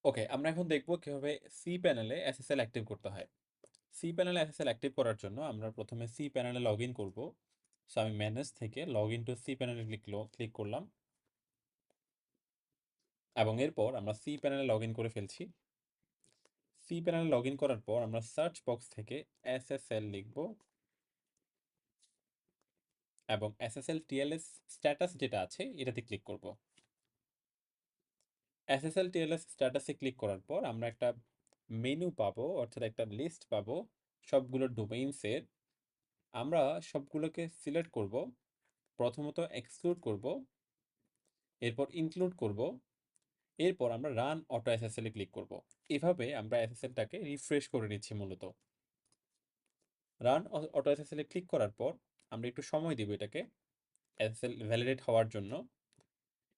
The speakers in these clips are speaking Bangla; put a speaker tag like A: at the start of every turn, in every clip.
A: ওকে, আমরা এখন দেখব কিভাবে সি প্যানেলে এসএসএল অ্যাক্টিভ করতে হয়। সি প্যানেলে এসএসএল অ্যাক্টিভ করার জন্য আমরা প্রথমে সি প্যানেলে লগ ইন করবো। সো আমি ম্যানেজ থেকে লগ ইন টু সি প্যানেলে ক্লিক করলাম এবং এরপর আমরা সি প্যানেলে লগ ইন করে ফেলছি। সি প্যানেলে লগ ইন করার পর আমরা সার্চ বক্স থেকে এসএসএল লিখব এবং এসএসএল টিএলএস স্ট্যাটাস যেটা আছে এটাতে ক্লিক করব। এসএসএল টিএলএস স্ট্যাটাসে ক্লিক করার পর আমরা একটা মেনু পাবো, অর্থাৎ একটা লিস্ট পাবো সবগুলো ডোমেইনসের। আমরা সবগুলোকে সিলেক্ট করব। প্রথমত এক্সক্লুড করব, এরপর ইনক্লুড করব, এরপর আমরা রান অটো এসএসএল এ ক্লিক করব। এভাবে আমরা এসএসএলটাকে রিফ্রেশ করে নিচ্ছি মূলত। রান অটো এসএসএল এ ক্লিক করার পর আমরা একটু সময় দিব এটাকে এসএসএল ভ্যালিডেট হওয়ার জন্য।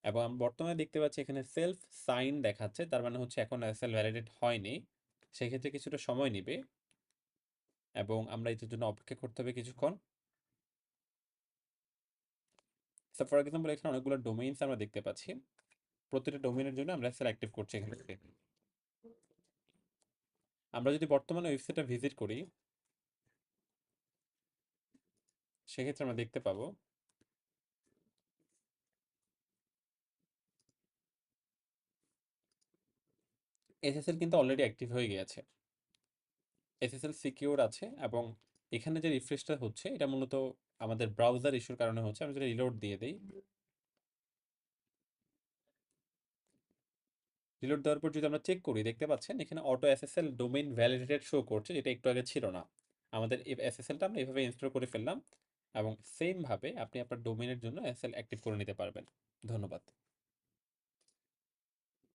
A: এবং আমরা বর্তমানে দেখতে পাচ্ছি এখানে সেলফ সাইন দেখাচ্ছে, তার মানে হচ্ছে এখন এসএসএল ভ্যালিডেট হয়নি। সেক্ষেত্রে কিছুটা সময় নিবে এবং আমরা এটার জন্য অপেক্ষা করতে হবে কিছুক্ষণ। সো ফর এক্সাম্পল এখানে অনেকগুলো ডোমেইনস আমরা দেখতে পাচ্ছি। প্রতিটা ডোমেইনের জন্য আমরা এসএসএল অ্যাক্টিভ করছি এখান থেকে। আমরা যদি বর্তমানে ওয়েবসাইটটা ভিজিট করি, সেক্ষেত্রে আমরা দেখতে পাবো এসএসএল কিন্তু অলরেডি অ্যাক্টিভ হয়ে গিয়েছে। এসএসএল সিকিউর আছে এবং এখানে যে রিফ্রেশটা হচ্ছে এটা মূলত আমাদের ব্রাউজার ইস্যুর কারণে হচ্ছে। আমি যদি রিলোড দিয়ে দেই, রিলোড দেওয়ার পর যদি আমরা চেক করি, দেখতে পাচ্ছেন এখানে auto SSL domain validated show করছে, যেটা একটু আগে ছিল না। আমাদের এই এসএসএলটা আমরা এভাবে ইনস্টল করে ফেললাম এবং সেম ভাবে আপনি আপনার ডোমেইনের জন্য এসএসএল অ্যাক্টিভ করে নিতে পারবেন। ধন্যবাদ।